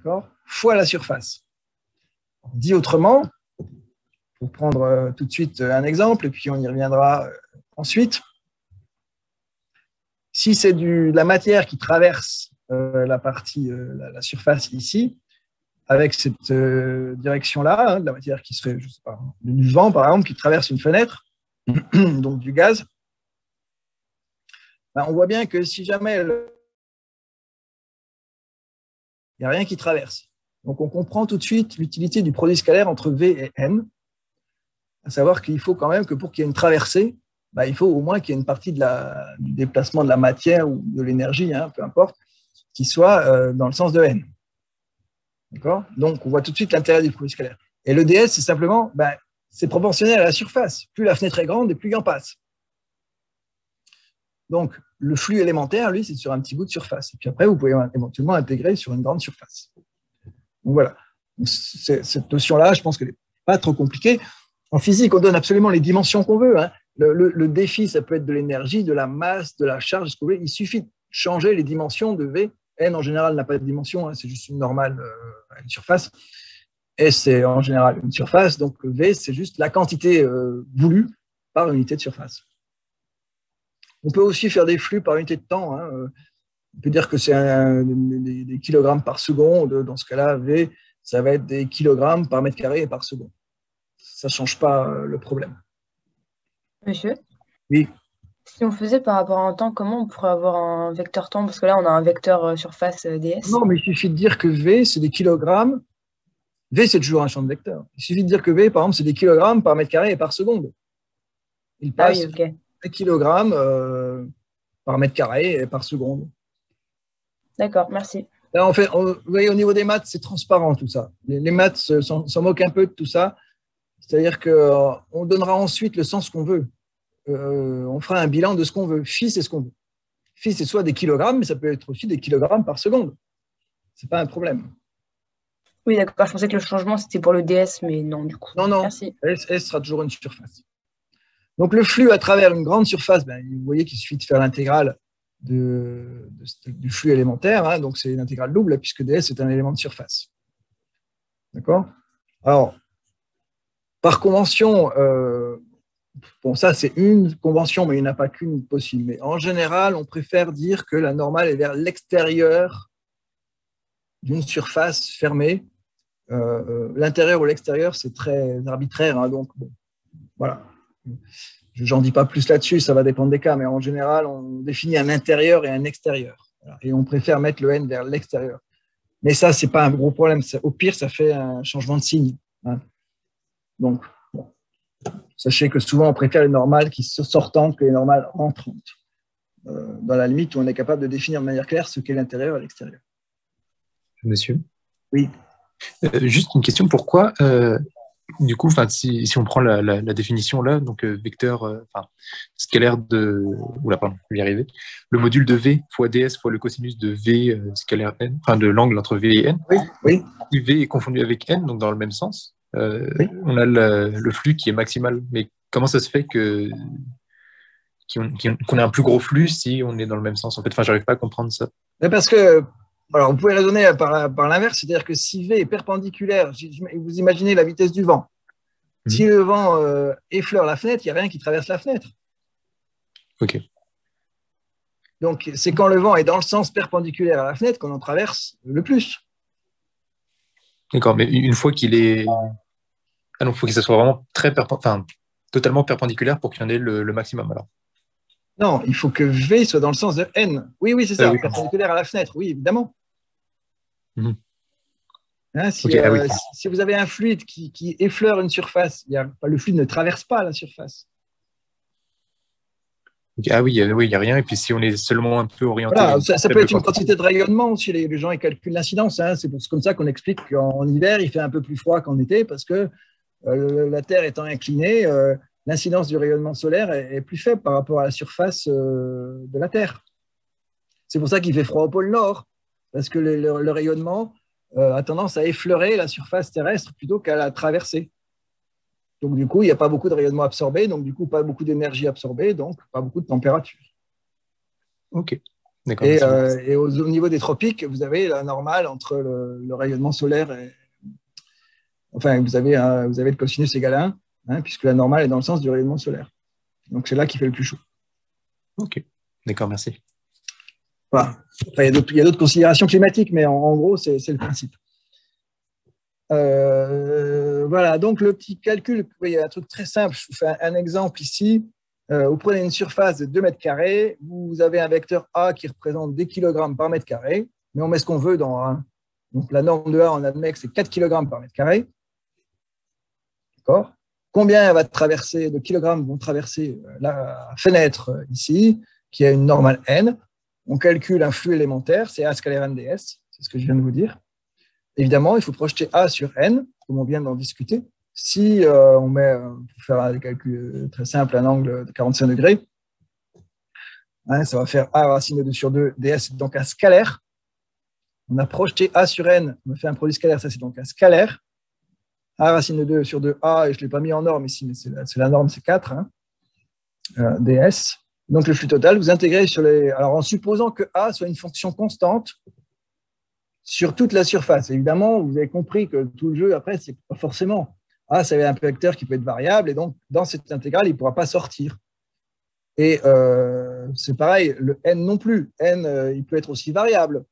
d'accord, fois la surface. Dit autrement, pour prendre tout de suite un exemple, et puis on y reviendra ensuite. Si c'est de la matière qui traverse la partie, la surface ici, avec cette direction-là, de la matière qui serait, je sais pas, du vent par exemple, qui traverse une fenêtre, donc du gaz, ben, on voit bien que si jamais il n'y a rien qui traverse, donc on comprend tout de suite l'utilité du produit scalaire entre V et N, à savoir qu'il faut quand même que pour qu'il y ait une traversée, ben, il faut au moins qu'il y ait une partie du déplacement de la matière ou de l'énergie, hein, peu importe, qui soit dans le sens de N. D'accord ? Donc, on voit tout de suite l'intérêt du produit scalaire. Et le ds, c'est simplement, ben, c'est proportionnel à la surface. Plus la fenêtre est grande, et plus il en passe. Donc, le flux élémentaire, lui, c'est sur un petit bout de surface. Et puis après, vous pouvez éventuellement intégrer sur une grande surface. Donc, voilà. Cette notion-là, je pense qu'elle n'est pas trop compliquée. En physique, on donne absolument les dimensions qu'on veut. Hein. Le défi, ça peut être de l'énergie, de la masse, de la charge, ce que vous voulez. Il suffit de changer les dimensions de V. N, en général, n'a pas de dimension, hein, c'est juste une normale, une surface. S, c'est en général une surface. Donc, V, c'est juste la quantité voulue par unité de surface. On peut aussi faire des flux par unité de temps. Hein. On peut dire que c'est des kilogrammes par seconde. Dans ce cas-là, V, ça va être des kilogrammes par mètre carré et par seconde. Ça ne change pas le problème. Monsieur ? Oui. Si on faisait par rapport à un temps, comment on pourrait avoir un vecteur temps? Parce que là, on a un vecteur surface ds. Non, mais il suffit de dire que V, c'est des kilogrammes. V, c'est toujours un champ de vecteur. Il suffit de dire que V, par exemple, c'est des kilogrammes par mètre carré et par seconde. Il passe des kilogrammes par mètre carré et par seconde. D'accord, merci. Là, vous voyez, au niveau des maths, c'est transparent tout ça. Les maths s'en moquent un peu de tout ça. C'est-à-dire qu'on donnera ensuite le sens qu'on veut. On fera un bilan de ce qu'on veut. Phi, c'est ce qu'on veut. Phi, c'est soit des kilogrammes, mais ça peut être aussi des kilogrammes par seconde. Ce n'est pas un problème. Oui, d'accord. Je pensais que le changement, c'était pour le ds, mais non, du coup. Non, non. Merci. S sera toujours une surface. Donc, le flux à travers une grande surface, ben, vous voyez qu'il suffit de faire l'intégrale du flux élémentaire. Hein, donc, c'est une intégrale double, puisque ds est un élément de surface. D'accord ? Alors, par convention, bon, ça, c'est une convention, mais il n'y en a pas qu'une possible. Mais en général, on préfère dire que la normale est vers l'extérieur d'une surface fermée. L'intérieur ou l'extérieur, c'est très arbitraire. Hein, donc, bon, voilà. Je n'en dis pas plus là-dessus, ça va dépendre des cas. Mais en général, on définit un intérieur et un extérieur. Voilà, et on préfère mettre le n vers l'extérieur. Mais ça, ce n'est pas un gros problème. Au pire, ça fait un changement de signe. Hein. Donc, bon. Sachez que souvent, on préfère les normales qui sont sortantes que les normales entrantes. Dans la limite où on est capable de définir de manière claire ce qu'est l'intérieur et l'extérieur. Monsieur ? Oui. Juste une question, pourquoi, du coup, si on prend la définition là, donc vecteur scalaire de... Oula, pardon, je vais y arriver. Le module de V fois ds fois le cosinus de V scalaire n, enfin de l'angle entre V et n. Oui, oui. Si V est confondu avec n, donc dans le même sens, oui. on a le flux qui est maximal. Mais comment ça se fait qu'on ait un plus gros flux si on est dans le même sens? En fait, j'arrive pas à comprendre ça. Parce que, alors, vous pouvez raisonner par l'inverse, c'est-à-dire que si V est perpendiculaire, vous imaginez la vitesse du vent. Si le vent effleure la fenêtre, il n'y a rien qui traverse la fenêtre. Ok. Donc, c'est quand le vent est dans le sens perpendiculaire à la fenêtre qu'on en traverse le plus. D'accord, mais une fois qu'il est... Ah non, il faut que ça soit vraiment totalement perpendiculaire pour qu'il y en ait le maximum, alors. Non, il faut que V soit dans le sens de N. Oui, oui, c'est ça, oui. perpendiculaire à la fenêtre, oui, évidemment. Hein, si vous avez un fluide qui effleure une surface, le fluide ne traverse pas la surface. Ah oui, il n'y a rien. Et puis si on est seulement un peu orienté... Voilà, ça peut être une quantité de rayonnement aussi. Les gens ils calculent l'incidence. Hein. C'est comme ça qu'on explique qu'en hiver, il fait un peu plus froid qu'en été parce que la Terre étant inclinée, l'incidence du rayonnement solaire est plus faible par rapport à la surface de la Terre. C'est pour ça qu'il fait froid au pôle Nord, parce que le rayonnement a tendance à effleurer la surface terrestre plutôt qu'à la traverser. Donc, du coup, il n'y a pas beaucoup de rayonnement absorbé, donc du coup, pas beaucoup d'énergie absorbée, donc pas beaucoup de température. Ok. D'accord. Et au niveau des tropiques, vous avez la normale entre le rayonnement solaire et… Enfin, vous avez le cosinus égal à 1, hein, puisque la normale est dans le sens du rayonnement solaire. Donc, c'est là qu'il fait le plus chaud. Ok, d'accord, merci. Voilà. Enfin, il y a d'autres considérations climatiques, mais en gros, c'est le principe. Voilà, donc le petit calcul, vous voyez, un truc très simple. Je vous fais un exemple ici. Vous prenez une surface de 2 mètres carrés, vous avez un vecteur A qui représente des kilogrammes par mètre carré, mais on met ce qu'on veut dans A. Donc la norme de A, on admet que c'est 4 kg par mètre carré. D'accord ? Combien de kilogrammes vont traverser la fenêtre ici, qui a une normale n? On calcule un flux élémentaire, c'est A scalaire nds, c'est ce que je viens de vous dire. Évidemment, il faut projeter A sur n, comme on vient d'en discuter. Si on met, pour faire un calcul très simple, un angle de 45 degrés, hein, ça va faire A racine de 2 sur 2, ds, c'est donc un scalaire. On a projeté A sur n, on a fait un produit scalaire, ça c'est donc un scalaire. A racine de 2 sur 2A, et je ne l'ai pas mis en norme ici, mais c'est la norme, c'est 4, hein, ds. Donc le flux total, vous intégrez sur les… Alors en supposant que A soit une fonction constante sur toute la surface. Évidemment, vous avez compris que tout le jeu, après, c'est pas forcément… A, c'est un vecteur qui peut être variable, et donc dans cette intégrale, il ne pourra pas sortir. Et c'est pareil, le n non plus. N, il peut être aussi variable.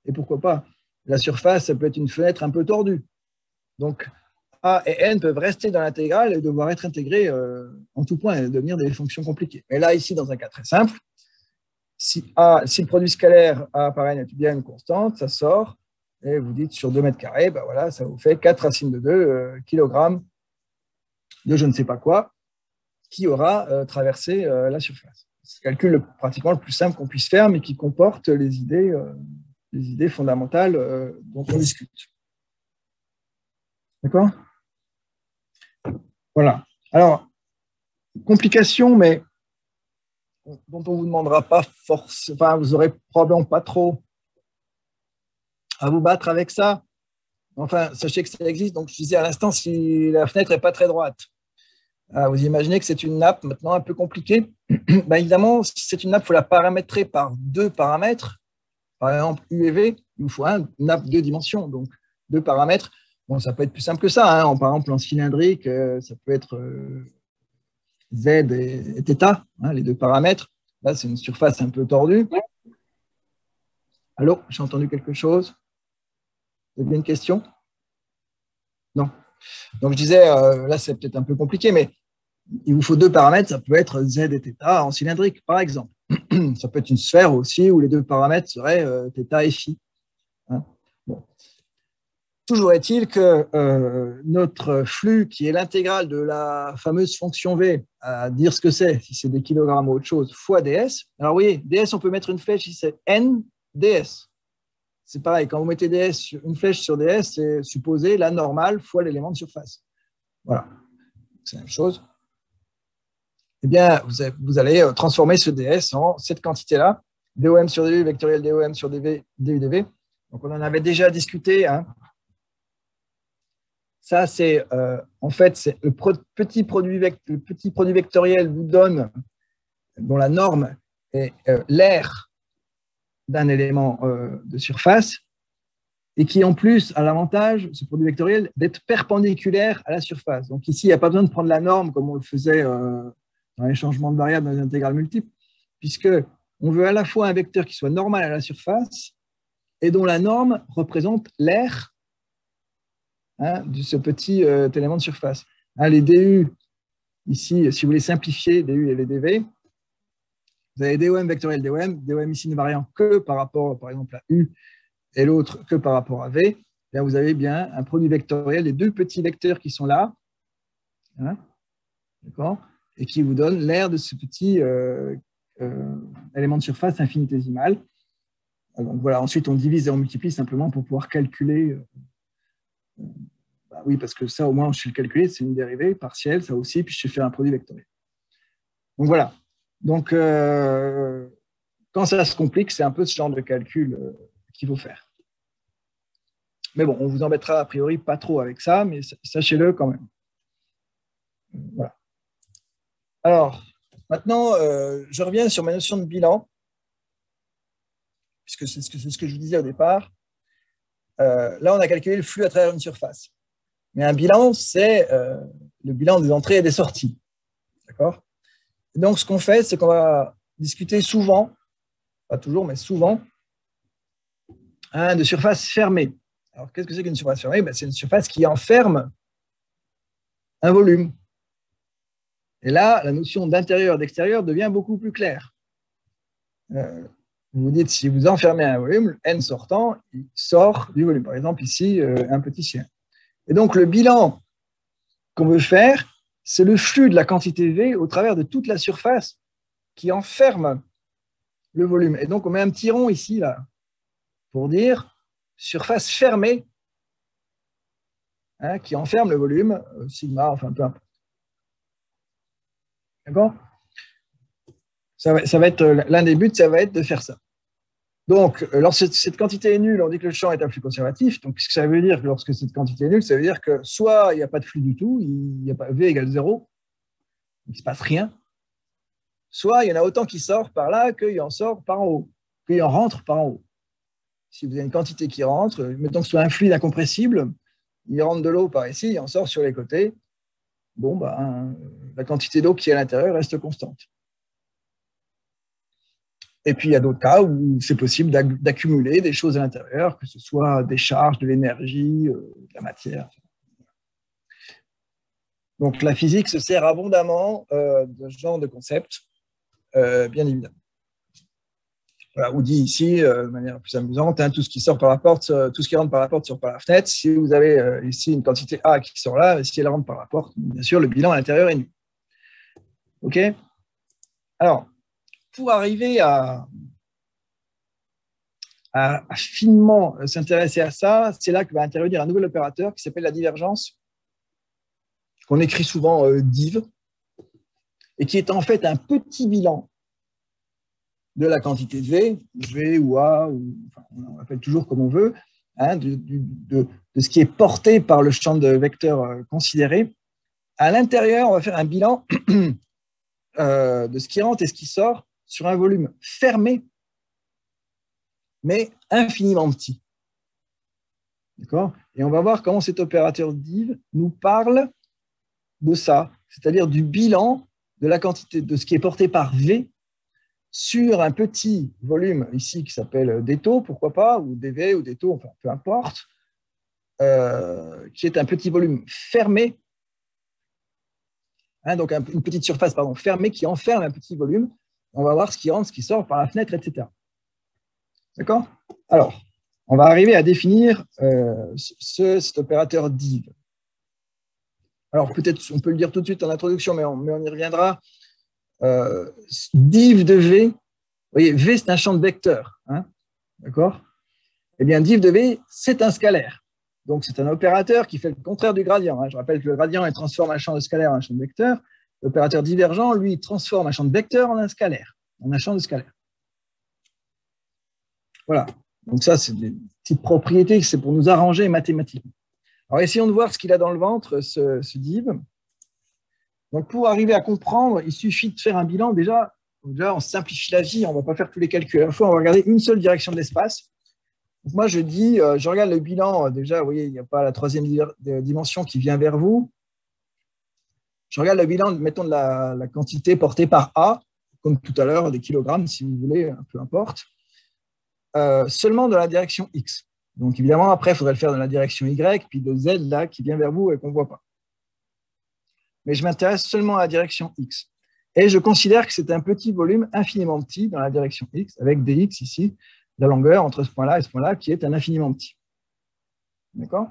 Et pourquoi pas? La surface, ça peut être une fenêtre un peu tordue. Donc, A et n peuvent rester dans l'intégrale et devoir être intégrés en tout point et devenir des fonctions compliquées. Mais là, ici, dans un cas très simple, si le produit scalaire A par n est bien une constante, ça sort, et vous dites sur 2 mètres carrés, ben voilà, ça vous fait 4 racines de 2 kilogrammes de je ne sais pas quoi qui aura traversé la surface. C'est le calcul pratiquement le plus simple qu'on puisse faire, mais qui comporte les idées fondamentales dont on discute. D'accord? Voilà. Alors, complication, mais dont on ne vous demandera pas forcément, enfin, vous n'aurez probablement pas trop à vous battre avec ça. Enfin, sachez que ça existe. Donc, je disais à l'instant, si la fenêtre n'est pas très droite, vous imaginez que c'est une nappe maintenant un peu compliquée. Ben, évidemment, si c'est une nappe, il faut la paramétrer par 2 paramètres. Par exemple, U et V, il vous faut une nappe 2 dimensions, donc 2 paramètres. Bon, ça peut être plus simple que ça. Hein. Par exemple, en cylindrique, ça peut être Z et θ, hein, les 2 paramètres. Là, c'est une surface un peu tordue. Allô, j'ai entendu quelque chose? Vous avez une question? Non. Donc, je disais, là, c'est peut-être un peu compliqué, mais il vous faut 2 paramètres. Ça peut être Z et θ en cylindrique, par exemple. Ça peut être une sphère aussi, où les 2 paramètres seraient θ et φ. Hein, bon. Toujours est-il que notre flux, qui est l'intégrale de la fameuse fonction V, à dire ce que c'est, si c'est des kilogrammes ou autre chose, fois ds. Alors oui, ds, on peut mettre une flèche si c'est n ds. C'est pareil, quand vous mettez une flèche sur ds, c'est supposé la normale fois l'élément de surface. Voilà, c'est la même chose. Eh bien, vous allez transformer ce ds en cette quantité-là, dom sur dv vectoriel dom sur dv, du dv. Donc, on en avait déjà discuté, hein. Ça, c'est en fait, c'est le petit produit vectoriel vous donne, dont la norme est l'aire d'un élément de surface, et qui en plus a l'avantage, ce produit vectoriel, d'être perpendiculaire à la surface. Donc ici, il n'y a pas besoin de prendre la norme comme on le faisait dans les changements de variables dans les intégrales multiples, puisqu'on veut à la fois un vecteur qui soit normal à la surface et dont la norme représente l'aire, hein, de ce petit élément de surface. Hein, les DU, ici, si vous voulez simplifier, DU et les DV, vous avez DOM vectoriel DOM ici ne variant que par rapport, par exemple, à U, et l'autre que par rapport à V. Là, vous avez bien un produit vectoriel des 2 petits vecteurs qui sont là, hein, d'accord, et qui vous donne l'aire de ce petit élément de surface infinitésimal. Donc voilà, ensuite on divise et on multiplie simplement pour pouvoir calculer. Bah oui, parce que ça, au moins, je sais le calculer, c'est une dérivée partielle, ça aussi, puis je sais faire un produit vectoriel. Donc voilà. Donc, quand ça se complique, c'est un peu ce genre de calcul qu'il faut faire. Mais bon, on vous embêtera a priori pas trop avec ça, mais sachez-le quand même. Voilà. Alors, maintenant, je reviens sur ma notion de bilan. puisque c'est ce que je vous disais au départ. Là, on a calculé le flux à travers une surface. Mais un bilan, c'est le bilan des entrées et des sorties. D'accord? Donc, ce qu'on fait, c'est qu'on va discuter souvent, pas toujours, mais souvent, de surface fermée. Alors, qu'est-ce que c'est qu'une surface fermée? C'est une surface qui enferme un volume. Et là, la notion d'intérieur et d'extérieur devient beaucoup plus claire. Vous vous dites, si vous enfermez un volume, N sortant, il sort du volume. Par exemple, ici, un petit chien. Et donc, le bilan qu'on veut faire, c'est le flux de la quantité V au travers de toute la surface qui enferme le volume. Et donc, on met un petit rond ici, là, pour dire surface fermée, hein, qui enferme le volume, sigma, enfin peu importe. D'accord? Ça va être l'un des buts, ça va être de faire ça. Donc, lorsque cette quantité est nulle, on dit que le champ est un flux conservatif. Donc, ce que ça veut dire que lorsque cette quantité est nulle, ça veut dire que soit il n'y a pas de flux du tout, il y a pas, V égale 0, il ne se passe rien, soit il y en a autant qui sort par là qu'il en sort par en haut, qu'il en rentre par en haut. Si vous avez une quantité qui rentre, mettons que ce soit un fluide incompressible, il rentre de l'eau par ici, il en sort sur les côtés. Bon, la quantité d'eau qui est à l'intérieur reste constante. Et puis, il y a d'autres cas où c'est possible d'accumuler des choses à l'intérieur, que ce soit des charges, de l'énergie, de la matière. Donc, la physique se sert abondamment de ce genre de concept, bien évidemment. Voilà, on dit ici, de manière plus amusante, hein, tout ce qui sort par la porte, tout ce qui rentre par la porte sort par la fenêtre. Si vous avez ici une quantité A qui sort là, si elle rentre par la porte, bien sûr, le bilan à l'intérieur est nul. OK? Alors, pour arriver à finement s'intéresser à ça, c'est là que va intervenir un nouvel opérateur qui s'appelle la divergence, qu'on écrit souvent div, et qui est en fait un petit bilan de la quantité V ou A, ou, enfin, on l'appelle toujours comme on veut, hein, de ce qui est porté par le champ de vecteurs considéré. À l'intérieur, on va faire un bilan de ce qui rentre et ce qui sort sur un volume fermé, mais infiniment petit. D'accord? Et on va voir comment cet opérateur div nous parle de ça, c'est-à-dire du bilan de la quantité de ce qui est porté par V sur un petit volume ici qui s'appelle des taux, pourquoi pas, ou des V ou des taux, enfin peu importe, qui est un petit volume fermé, hein, donc une petite surface fermée qui enferme un petit volume. On va voir ce qui rentre, ce qui sort par la fenêtre, etc. D'accord? Alors, on va arriver à définir cet opérateur div. Alors, peut-être, on peut le dire tout de suite en introduction, mais on y reviendra. Div de V, vous voyez, V, c'est un champ de vecteurs. Hein, d'accord? Eh bien, div de V, c'est un scalaire. Donc, c'est un opérateur qui fait le contraire du gradient. Hein. Je rappelle que le gradient, il transforme un champ de scalaire en un champ de vecteur. L'opérateur divergent, lui, il transforme un champ de vecteur en un scalaire, en un champ de scalaire. Voilà. Donc, ça, c'est des petites propriétés, c'est pour nous arranger mathématiquement. Alors, essayons de voir ce qu'il a dans le ventre, ce div. Donc, pour arriver à comprendre, il suffit de faire un bilan. Déjà, on simplifie la vie, on ne va pas faire tous les calculs à la fois, on va regarder une seule direction de l'espace. Donc, moi, je dis, je regarde le bilan, déjà, vous voyez, il n'y a pas la troisième dimension qui vient vers vous. Je regarde le bilan, mettons, de la quantité portée par A, comme tout à l'heure, des kilogrammes, si vous voulez, peu importe, seulement de la direction X. Donc, évidemment, après, il faudrait le faire dans la direction Y, puis de Z, là, qui vient vers vous et qu'on ne voit pas. Mais je m'intéresse seulement à la direction X. Et je considère que c'est un petit volume infiniment petit dans la direction X, avec dx ici, la longueur entre ce point-là et ce point-là, qui est un infiniment petit. D'accord?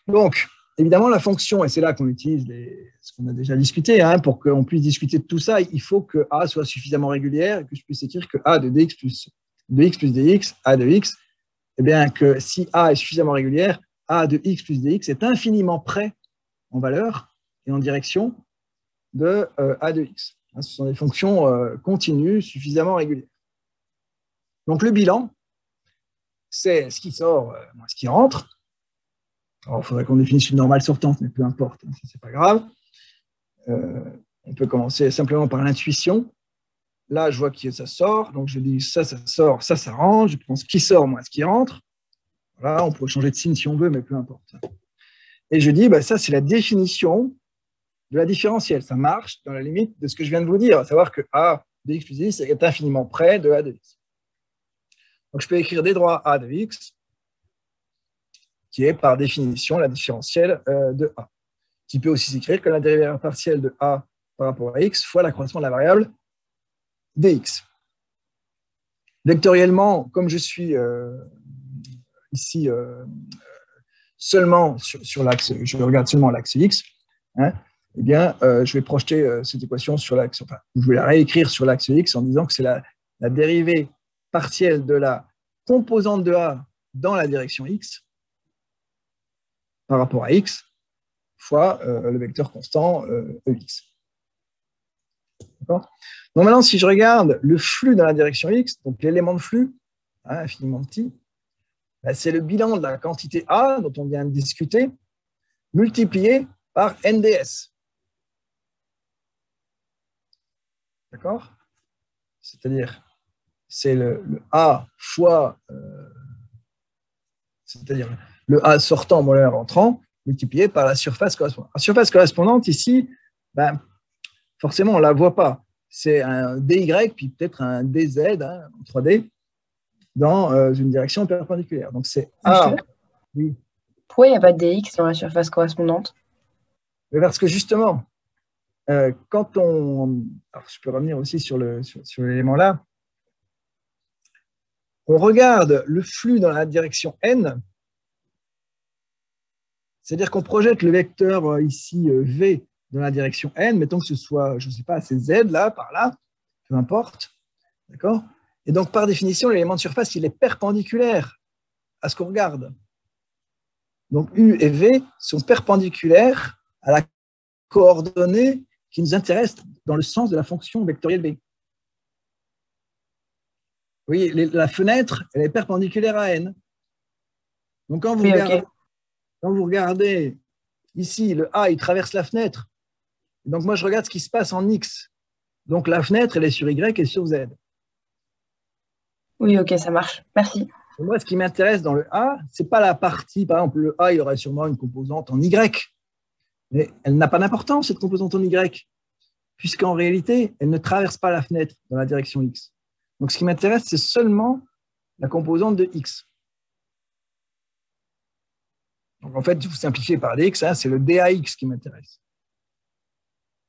Donc, évidemment, la fonction, et c'est là qu'on utilise ce qu'on a déjà discuté, hein, pour qu'on puisse discuter de tout ça, il faut que A soit suffisamment régulière et que je puisse écrire que A de dx plus dx, A de x, eh bien, que si A est suffisamment régulière, A de x plus dx est infiniment près en valeur et en direction de A de x. Ce sont des fonctions continues, suffisamment régulières. Donc, le bilan, c'est ce qui sort moins ce qui rentre. Alors, il faudrait qu'on définisse une normale sortante, mais peu importe, hein, ce n'est pas grave. On peut commencer simplement par l'intuition. là, je vois que ça sort, donc je dis ça sort, ça rentre, je pense qui sort moins ce qui rentre. Voilà, on peut changer de signe si on veut, mais peu importe. Et je dis, bah, ça, c'est la définition de la différentielle. Ça marche dans la limite de ce que je viens de vous dire, à savoir que A de x plus x est infiniment près de A de x. Donc, je peux écrire des droits A de x, qui est par définition la différentielle de A, qui peut aussi s'écrire comme la dérivée partielle de A par rapport à x fois l'accroissement de la variable dx. Vectoriellement, comme je suis ici seulement sur l'axe, je regarde seulement l'axe x, hein, eh bien, je vais projeter cette équation sur l'axe, enfin, je vais la réécrire sur l'axe x en disant que c'est la dérivée partielle de la composante de A dans la direction x par rapport à x fois le vecteur constant EX. D'accord ? Donc maintenant, si je regarde le flux dans la direction x, donc l'élément de flux, hein, infiniment petit, ben, c'est le bilan de la quantité A dont on vient de discuter, multiplié par NDS. D'accord ? C'est-à-dire, c'est le A fois, c'est-à-dire le A sortant moins le rentrant, multiplié par la surface correspondante. La surface correspondante, ici, ben, forcément, on ne la voit pas. C'est un dy, puis peut-être un dz, hein, en 3D, dans une direction perpendiculaire. Donc, c'est A. Oui. Pourquoi il n'y a pas de dx dans la surface correspondante? Mais parce que justement, quand on... Alors, je peux revenir aussi sur l'élément là. On regarde le flux dans la direction n, c'est-à-dire qu'on projette le vecteur ici v dans la direction n, mettons que ce soit, je ne sais pas, c'est z là, par là, peu importe, d'accord? Et donc, par définition, l'élément de surface, il est perpendiculaire à ce qu'on regarde. Donc, u et v sont perpendiculaires à la coordonnée qui nous intéresse dans le sens de la fonction vectorielle v. Vous voyez, la fenêtre, elle est perpendiculaire à n. Donc, quand vous regardez ici, le A, il traverse la fenêtre. Donc, moi, je regarde ce qui se passe en X. Donc, la fenêtre, elle est sur Y et sur Z. Oui, ok, ça marche. Merci. Et moi, ce qui m'intéresse dans le A, ce n'est pas la partie, par exemple, le A, il aurait sûrement une composante en Y. Mais elle n'a pas d'importance, cette composante en Y, puisqu'en réalité, elle ne traverse pas la fenêtre dans la direction X. Donc, ce qui m'intéresse, c'est seulement la composante de X. Donc, en fait, si vous simplifiez par dx, hein, c'est le dAx qui m'intéresse.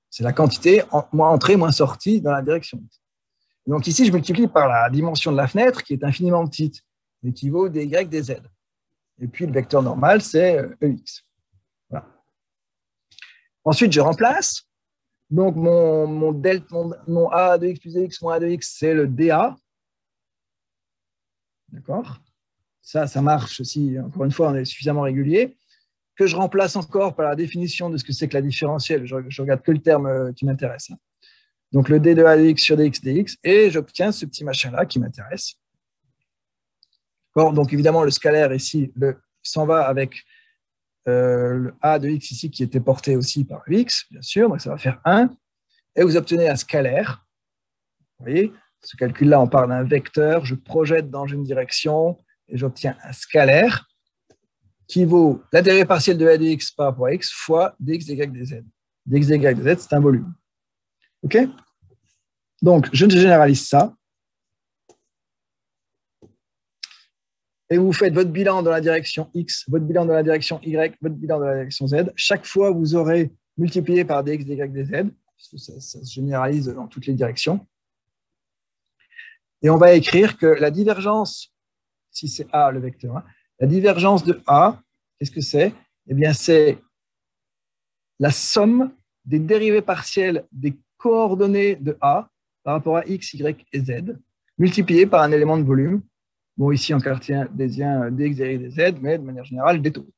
C'est la quantité moins entrée, moins sortie dans la direction X. Donc, ici, je multiplie par la dimension de la fenêtre, qui est infiniment petite, l'équivaut dy dz. Et puis, le vecteur normal, c'est Ex. Voilà. Ensuite, je remplace. Donc, mon A de x plus x moins A de x, c'est le dA. D'accord ? Ça marche aussi. Encore une fois, on est suffisamment régulier. Que je remplace encore par la définition de ce que c'est que la différentielle. Je regarde que le terme qui m'intéresse. Donc, le d de a de x sur dx dx, et j'obtiens ce petit machin-là qui m'intéresse. Donc, évidemment, le scalaire ici s'en va avec le a de x ici qui était porté aussi par x, bien sûr. Donc, ça va faire 1. Et vous obtenez un scalaire. Vous voyez, ce calcul-là, on parle d'un vecteur. Je projette dans une direction et j'obtiens un scalaire qui vaut la dérivée partielle de a de x par rapport à x fois dx dy dz. Dx dy dz, c'est un volume. OK ? Donc, je généralise ça. Et vous faites votre bilan dans la direction x, votre bilan dans la direction y, votre bilan dans la direction z. Chaque fois, vous aurez multiplié par dx dy dz. Ça se généralise dans toutes les directions. Et on va écrire que la divergence, si c'est A le vecteur, hein, la divergence de A, qu'est-ce que c'est? Eh bien, c'est la somme des dérivées partielles des coordonnées de A par rapport à x, y et z, multipliées par un élément de volume. Bon, ici en cartésien, dx, dy, dz, mais de manière générale, des taux.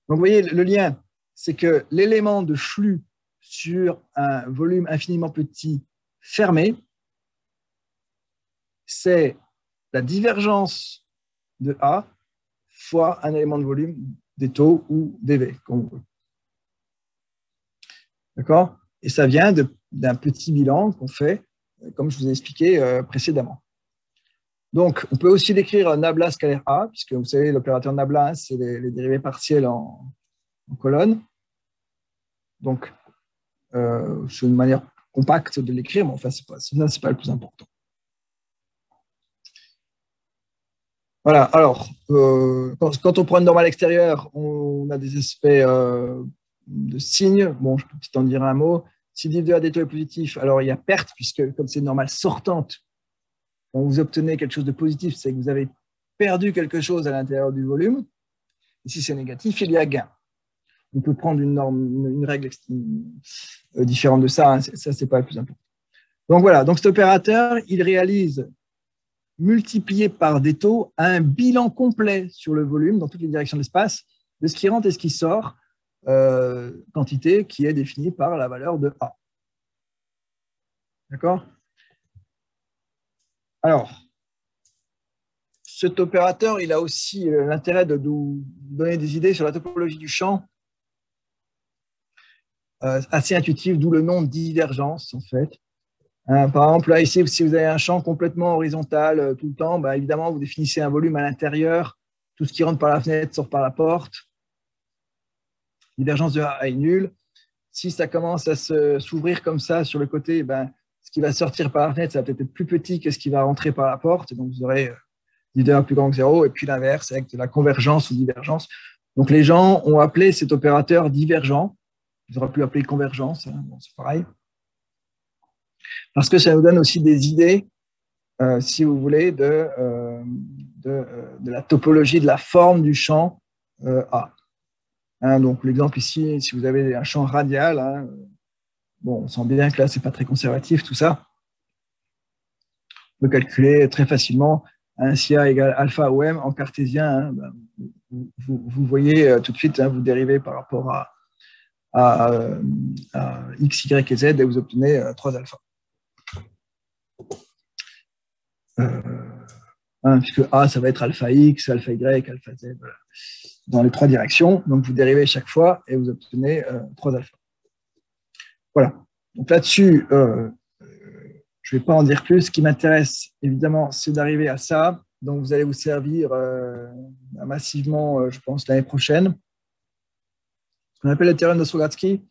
Donc, vous voyez, le lien, c'est que l'élément de flux sur un volume infiniment petit fermé, c'est la divergence de A fois un élément de volume des taux ou dV, comme on veut. D'accord ? Et ça vient de d'un petit bilan qu'on fait, comme je vous ai expliqué précédemment. Donc, on peut aussi décrire nabla scalaire A, puisque vous savez, l'opérateur nabla, hein, c'est les dérivés partiels en colonne. Donc, c'est une manière compacte de l'écrire, mais enfin, ça, c'est pas le plus important. Voilà, alors, quand on prend une normale extérieure, on a des aspects de signes. Bon, je peux peut-être en dire un mot. Si div de A des taux est positif, alors il y a perte, puisque comme c'est une normale sortante, quand vous obtenez quelque chose de positif, c'est que vous avez perdu quelque chose à l'intérieur du volume. Et si c'est négatif, il y a gain. On peut prendre une règle différente de ça, hein. Ça, c'est pas le plus important. Donc voilà, donc cet opérateur, il réalise, multiplié par des taux, un bilan complet sur le volume dans toutes les directions de l'espace, de ce qui rentre et ce qui sort, quantité qui est définie par la valeur de A. D'accord? Alors, cet opérateur, il a aussi l'intérêt de nous donner des idées sur la topologie du champ, assez intuitive, d'où le nom de divergence, en fait. Par exemple, là, ici, si vous avez un champ complètement horizontal tout le temps, bah, évidemment, vous définissez un volume à l'intérieur. Tout ce qui rentre par la fenêtre sort par la porte. Divergence de A est nulle. Si ça commence à s'ouvrir comme ça sur le côté, ben, ce qui va sortir par la fenêtre, ça va peut-être être plus petit que ce qui va rentrer par la porte. Donc, vous aurez div de A plus grand que 0. Et puis l'inverse, avec de la convergence ou divergence. Donc, les gens ont appelé cet opérateur divergent. Ils auraient pu l'appeler convergence. Hein. Bon, c'est pareil. Parce que ça nous donne aussi des idées, si vous voulez, de la topologie, de la forme du champ A. Hein, donc, l'exemple ici, si vous avez un champ radial, hein, bon, on sent bien que là, ce n'est pas très conservatif, tout ça. On peut calculer très facilement un si A égale alpha ou M en cartésien. Hein, ben, vous voyez tout de suite, hein, vous dérivez par rapport à X, Y et Z et vous obtenez 3 alpha. Puisque A, ça va être alpha X, alpha Y, alpha Z, voilà, dans les 3 directions. Donc, vous dérivez chaque fois et vous obtenez 3 alpha. Voilà. Donc là-dessus, je ne vais pas en dire plus. Ce qui m'intéresse, évidemment, c'est d'arriver à ça. Donc, vous allez vous servir massivement, je pense, l'année prochaine. Ce qu'on appelle le théorème de Strogatsky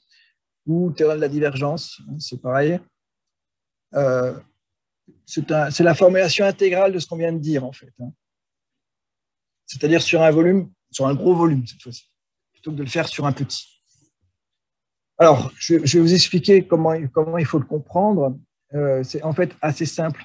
ou théorème de la divergence. C'est pareil. C'est la formulation intégrale de ce qu'on vient de dire, en fait. C'est-à-dire sur un volume, sur un gros volume, cette fois-ci, plutôt que de le faire sur un petit. Alors, je vais vous expliquer comment il faut le comprendre. C'est en fait assez simple.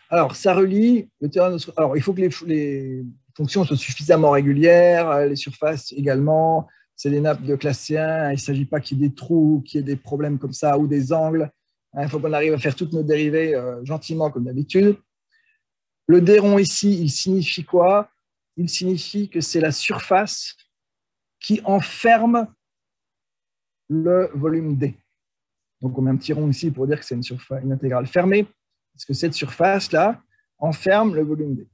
Alors, ça relie le théorème de... Alors, il faut que les fonctions soient suffisamment régulières, les surfaces également. C'est des nappes de classe C1, il ne s'agit pas qu'il y ait des trous, qu'il y ait des problèmes comme ça, ou des angles. Il faut qu'on arrive à faire toutes nos dérivées gentiment, comme d'habitude. Le D rond ici, il signifie quoi? Il signifie que c'est la surface qui enferme le volume D. Donc, on met un petit rond ici pour dire que c'est une intégrale fermée, parce que cette surface-là enferme le volume D.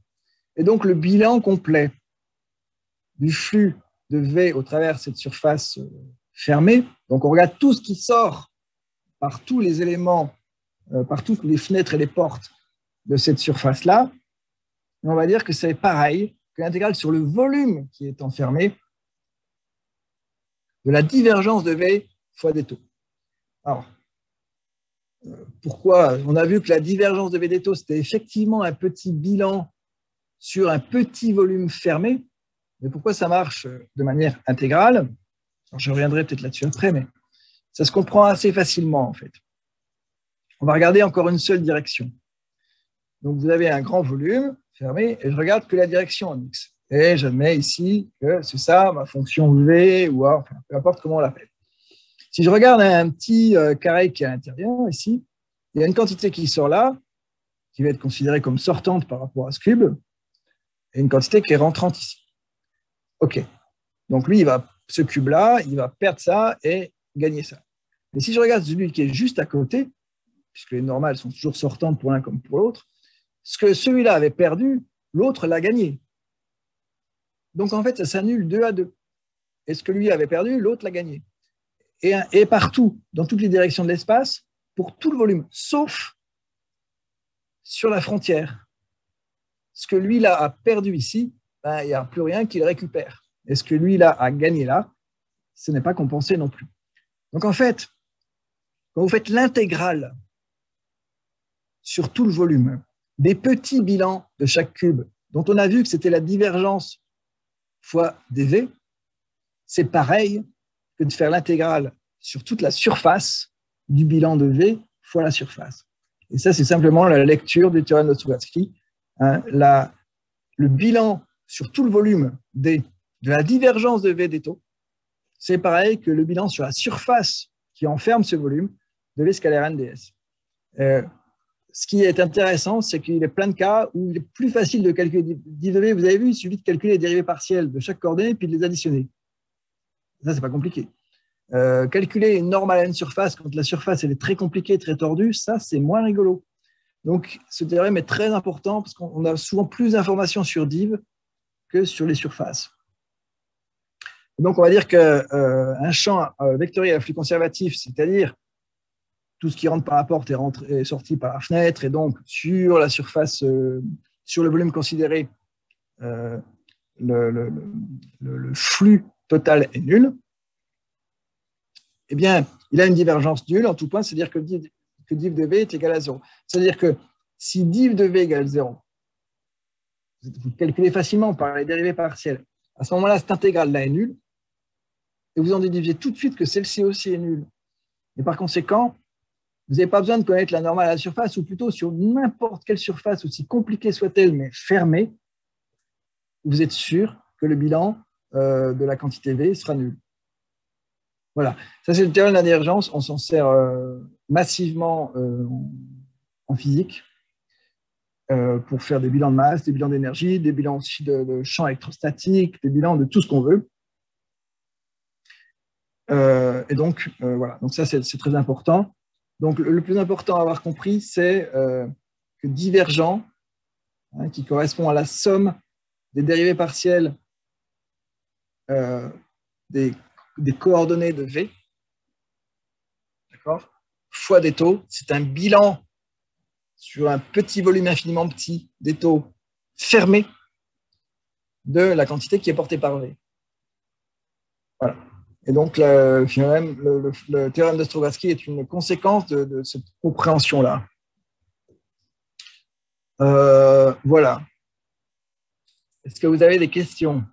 Et donc, le bilan complet du flux de V au travers de cette surface fermée, donc on regarde tout ce qui sort par tous les éléments, par toutes les fenêtres et les portes de cette surface-là, on va dire que c'est pareil que l'intégrale sur le volume qui est enfermé de la divergence de V fois des taux. Alors, pourquoi? On a vu que la divergence de V des taux, c'était effectivement un petit bilan sur un petit volume fermé. Mais pourquoi ça marche de manière intégrale? Alors, je reviendrai peut-être là-dessus après, mais ça se comprend assez facilement, en fait. On va regarder encore une seule direction. Donc, vous avez un grand volume fermé, et je regarde que la direction en X. Et j'admets ici que c'est ça, ma fonction V, ou A, enfin, peu importe comment on l'appelle. Si je regarde un petit carré qui est à l'intérieur, ici, il y a une quantité qui sort là, qui va être considérée comme sortante par rapport à ce cube, et une quantité qui est rentrante ici. OK. Donc, lui, ce cube-là, il va perdre ça et gagner ça. Mais si je regarde celui qui est juste à côté, puisque les normales sont toujours sortantes pour l'un comme pour l'autre, ce que celui-là avait perdu, l'autre l'a gagné. Donc, en fait, ça s'annule 2 à 2. Et ce que lui avait perdu, l'autre l'a gagné. et partout, dans toutes les directions de l'espace, pour tout le volume, sauf sur la frontière. Ce que lui, là, a perdu ici, ben, il n'y a plus rien qu'il récupère. Et ce que lui, là, a gagné là, ce n'est pas compensé non plus. Donc, en fait, quand vous faites l'intégrale sur tout le volume, des petits bilans de chaque cube, dont on a vu que c'était la divergence fois dv, c'est pareil que de faire l'intégrale sur toute la surface du bilan de V fois la surface. Et ça, c'est simplement la lecture du théorème de Strugatsky. Hein, le bilan sur tout le volume de la divergence de V des taux, c'est pareil que le bilan sur la surface qui enferme ce volume de V scalaire NDS. Ce qui est intéressant, c'est qu'il y a plein de cas où il est plus facile de calculer div de V. Vous avez vu, il suffit de calculer les dérivées partielles de chaque coordonnée puis de les additionner. Ça, c'est pas compliqué. Calculer une norme à la surface quand la surface elle est très compliquée, très tordue, ça, c'est moins rigolo. Donc, ce théorème est très important parce qu'on a souvent plus d'informations sur div que sur les surfaces. Donc, on va dire qu'un champ vectoriel à flux conservatif, c'est-à-dire tout ce qui rentre par la porte est sorti par la fenêtre, et donc sur la surface, sur le volume considéré, le flux total est nul, eh bien, il a une divergence nulle en tout point, c'est-à-dire que div de V est égal à 0. C'est-à-dire que si div de V égale 0, vous calculez facilement par les dérivées partielles, à ce moment-là, cette intégrale-là est nulle, et vous en déduisez tout de suite que celle-ci aussi est nulle. Et par conséquent, vous n'avez pas besoin de connaître la normale à la surface, ou plutôt sur n'importe quelle surface, aussi compliquée soit-elle, mais fermée, vous êtes sûr que le bilan de la quantité V sera nul. Voilà, ça c'est le théorème de la divergence, on s'en sert massivement en physique pour faire des bilans de masse, des bilans d'énergie, des bilans aussi de champ électrostatique, des bilans de tout ce qu'on veut. Et donc, voilà, donc ça c'est très important. Donc, le plus important à avoir compris, c'est que divergent, hein, qui correspond à la somme des dérivées partielles des coordonnées de V, d'accord, fois des taux, c'est un bilan sur un petit volume infiniment petit des taux fermés de la quantité qui est portée par V. Voilà. Et donc, le théorème de Strugatsky est une conséquence de cette compréhension-là. Voilà. Est-ce que vous avez des questions?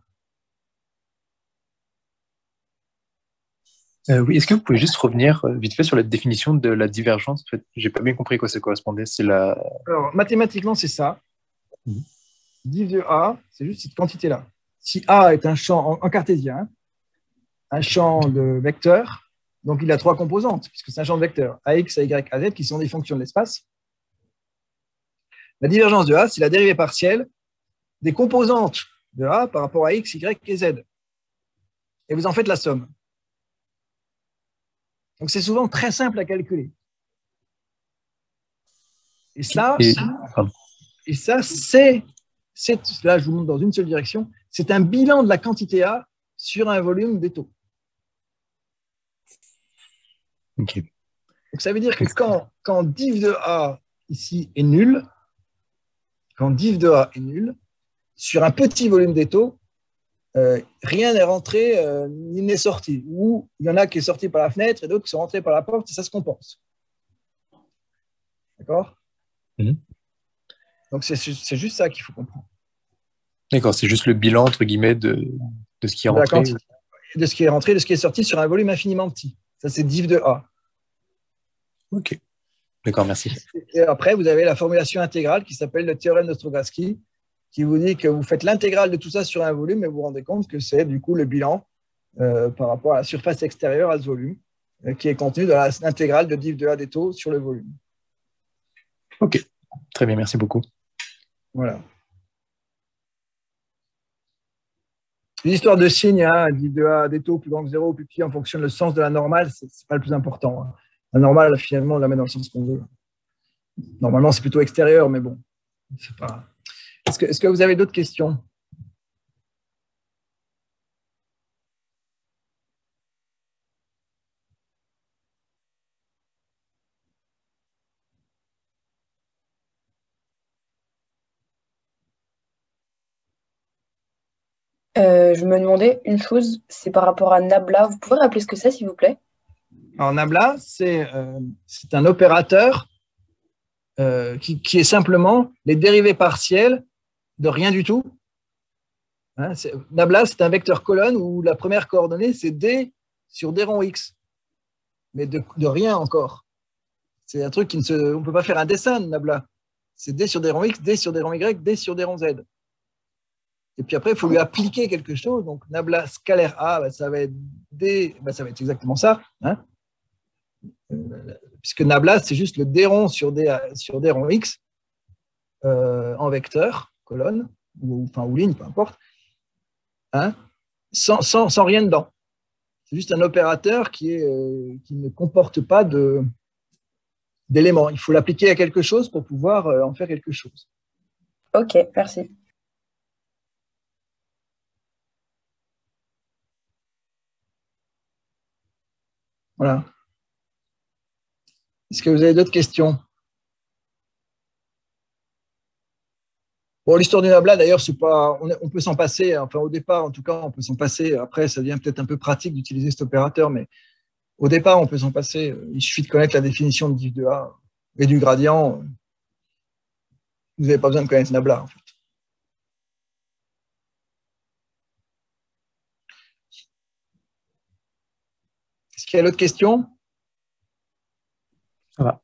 Oui, est-ce que vous pouvez juste revenir vite fait sur la définition de la divergence? En fait, j'ai pas bien compris à quoi ça correspondait. C'est la... Alors, mathématiquement, c'est ça. Div de A, c'est juste cette quantité-là. Si A est un champ en cartésien, un champ de vecteurs, donc il a trois composantes, puisque c'est un champ de vecteurs, AX, AY, AZ, qui sont des fonctions de l'espace. La divergence de A, c'est la dérivée partielle des composantes de A par rapport à X, Y et Z. Et vous en faites la somme. Donc c'est souvent très simple à calculer. Et ça, c'est, là je vous montre dans une seule direction, c'est un bilan de la quantité A sur un volume des taux. Okay. Donc ça veut dire que quand div de A ici est nul, quand div de A est nul, sur un petit volume des taux, rien n'est rentré ni n'est sorti. Ou il y en a qui est sorti par la fenêtre et d'autres qui sont rentrés par la porte et ça se compense. D'accord? Donc c'est juste ça qu'il faut comprendre. D'accord, c'est juste le bilan, entre guillemets, de ce qui est rentré. De ce qui est rentré, de ce qui est sorti sur un volume infiniment petit. Ça, c'est div de A. Ok. D'accord, merci. Et après, vous avez la formulation intégrale qui s'appelle le théorème de Strugatsky, qui vous dit que vous faites l'intégrale de tout ça sur un volume et vous vous rendez compte que c'est du coup le bilan par rapport à la surface extérieure à ce volume qui est contenu dans l'intégrale de div de A des taux sur le volume. Ok, très bien, merci beaucoup. Voilà. L'histoire de signes, hein, div de A des taux plus grand que 0, plus petit en fonction du sens de la normale, ce n'est pas le plus important. Hein. La normale, finalement, on la met dans le sens qu'on veut. Normalement, c'est plutôt extérieur, mais bon, c'est pas... Est-ce que vous avez d'autres questions? Je me demandais une chose, c'est par rapport à Nabla. Vous pouvez rappeler ce que c'est, s'il vous plaît? Alors, Nabla, c'est un opérateur qui est simplement les dérivés partiels de rien du tout. Hein, Nabla, c'est un vecteur colonne où la première coordonnée, c'est D sur D rond X, mais de rien encore. C'est un truc on ne peut pas faire un dessin de Nabla. C'est D sur D rond X, D sur D rond Y, D sur D rond Z. Et puis après, il faut lui appliquer quelque chose. Donc, Nabla scalaire A, bah, ça va être D, bah, ça va être exactement ça. Hein, puisque Nabla, c'est juste le D rond sur D rond X en vecteur, colonne, ou ligne, peu importe, hein, sans rien dedans. C'est juste un opérateur qui ne comporte pas d'éléments. Il faut l'appliquer à quelque chose pour pouvoir en faire quelque chose. Ok, merci. Voilà. Est-ce que vous avez d'autres questions? Bon, l'histoire du Nabla, d'ailleurs, c'est pas, on peut s'en passer. Enfin, au départ, en tout cas, on peut s'en passer. Après, ça devient peut-être un peu pratique d'utiliser cet opérateur, mais au départ, on peut s'en passer. Il suffit de connaître la définition de div de A et du gradient. Vous n'avez pas besoin de connaître Nabla, en fait. Est-ce qu'il y a d'autres questions? Ça va.